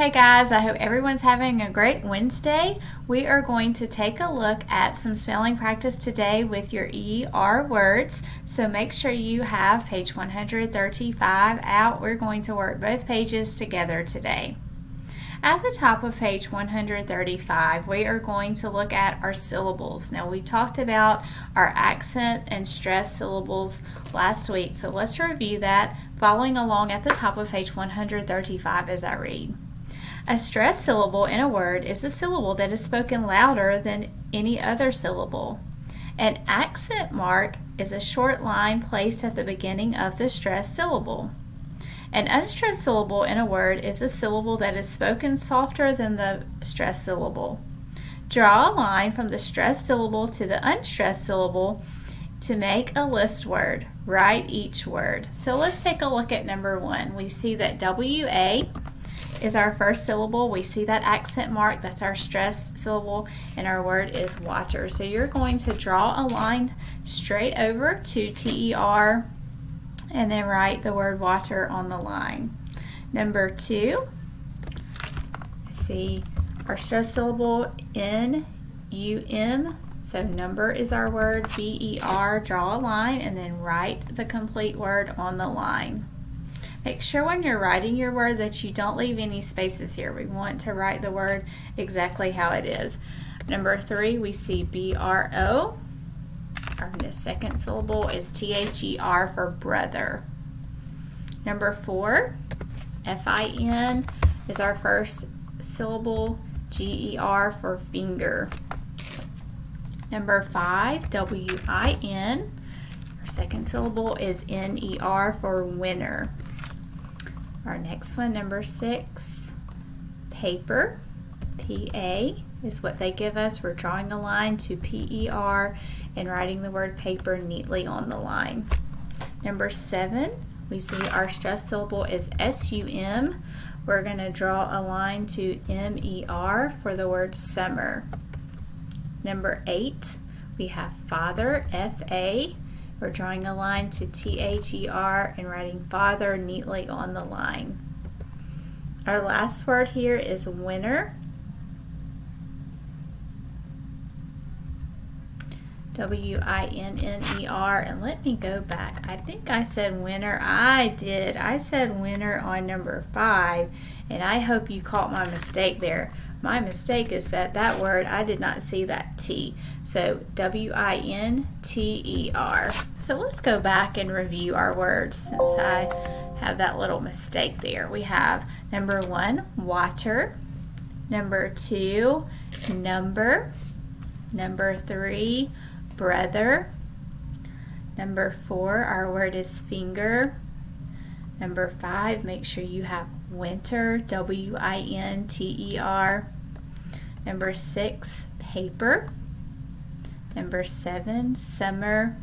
Hey guys, I hope everyone's having a great Wednesday. We are going to take a look at some spelling practice today with your ER words. So make sure you have page 135 out. We're going to work both pages together today. At the top of page 135, we are going to look at our syllables. Now, we talked about our accent and stress syllables last week, so let's review that, following along at the top of page 135 as I read. A stressed syllable in a word is a syllable that is spoken louder than any other syllable. An accent mark is a short line placed at the beginning of the stressed syllable. An unstressed syllable in a word is a syllable that is spoken softer than the stressed syllable. Draw a line from the stressed syllable to the unstressed syllable to make a list word. Write each word. So let's take a look at number 1. We see that W-A is our first syllable. We see that accent mark, that's our stressed syllable, and our word is water. So you're going to draw a line straight over to T-E-R and then write the word water on the line. Number 2, see our stressed syllable N-U-M, so number is our word, B-E-R, draw a line and then write the complete word on the line. Make sure when you're writing your word that you don't leave any spaces here. We want to write the word exactly how it is. Number 3, we see B-R-O. The second syllable is T-H-E-R for brother. Number 4, F-I-N is our first syllable, G-E-R for finger. Number 5, W-I-N, our second syllable is N-E-R for winner. Our next one, number 6, paper, P-A is what they give us. We're drawing a line to P-E-R and writing the word paper neatly on the line. Number 7, we see our stressed syllable is S-U-M. We're going to draw a line to M-E-R for the word summer. Number 8, we have father, F-A. We're drawing a line to T-H-E-R and writing father neatly on the line. Our last word here is winner. W-I-N-N-E-R, and let me go back. I think I said winner. I did. I said winner on number 5, and I hope you caught my mistake there. My mistake is that word, I did not see that T. So W-I-N-T-E-R. So let's go back and review our words since I have that little mistake there. We have number 1, water. Number 2, number. Number 3, brother. Number 4, our word is finger. Number 5, make sure you have winter, W-I-N-T-E-R. Number 6, paper. Number 7, summer.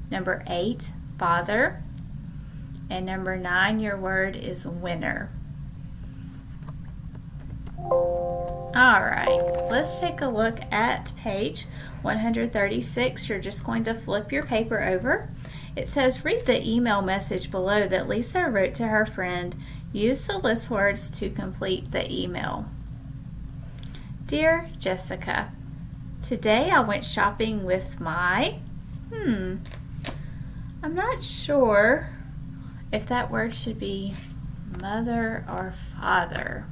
Number 8, father. And number 9, your word is winner. Alright, let's take a look at page 136. You're just going to flip your paper over. It says, read the email message below that Lisa wrote to her friend. Use the list words to complete the email. Dear Jessica, today I went shopping with my, I'm not sure if that word should be mother or father.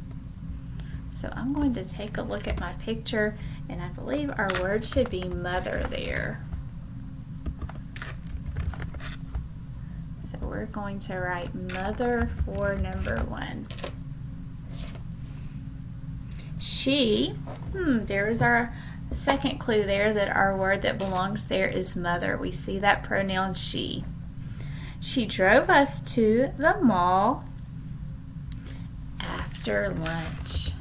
So I'm going to take a look at my picture, and I believe our word should be mother there. So we're going to write mother for number 1. She, there is our second clue there that our word that belongs there is mother. We see that pronoun she. She drove us to the mall after lunch.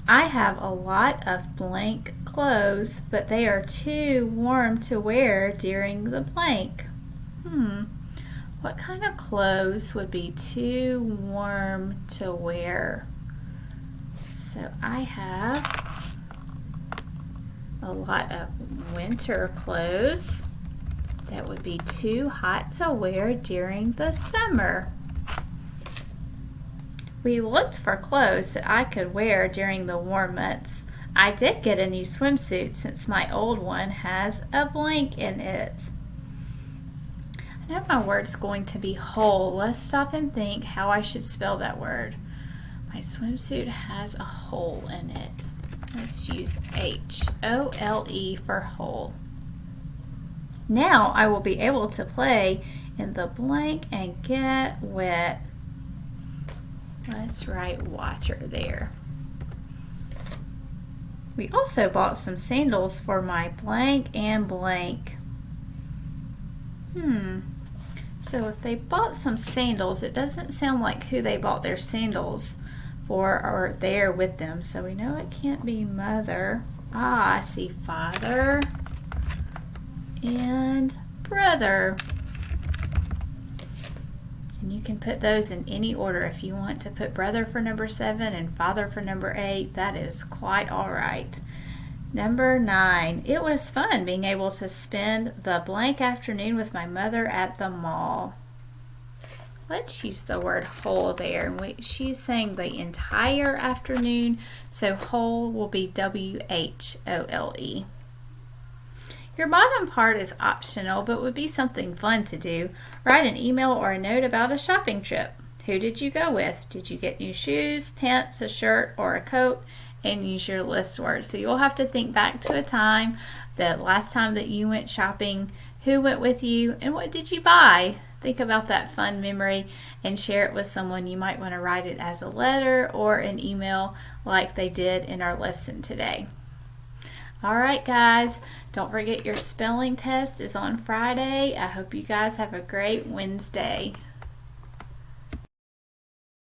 I have a lot of blank clothes, but they are too warm to wear during the blank. What kind of clothes would be too warm to wear? So I have a lot of winter clothes that would be too hot to wear during the summer. We looked for clothes that I could wear during the warm months. I did get a new swimsuit since my old one has a blank in it. I know my word's going to be hole. Let's stop and think how I should spell that word. My swimsuit has a hole in it. Let's use H-O-L-E for hole. Now I will be able to play in the blank and get wet. Let's write water there. We also bought some sandals for my blank and blank. So if they bought some sandals, it doesn't sound like who they bought their sandals for or there with them. So we know it can't be mother. Ah, I see father and brother. And you can put those in any order. If you want to put brother for number 7 and father for number 8, that is quite all right. Number 9, it was fun being able to spend the blank afternoon with my mother at the mall. Let's use the word whole there. She's saying the entire afternoon, so whole will be W-H-O-L-E. Your bottom part is optional, but would be something fun to do. Write an email or a note about a shopping trip. Who did you go with? Did you get new shoes, pants, a shirt, or a coat? And use your list words. So you'll have to think back to a time, the last time that you went shopping, who went with you, and what did you buy? Think about that fun memory and share it with someone. You might want to write it as a letter or an email like they did in our lesson today. All right, guys, don't forget your spelling test is on Friday. I hope you guys have a great Wednesday.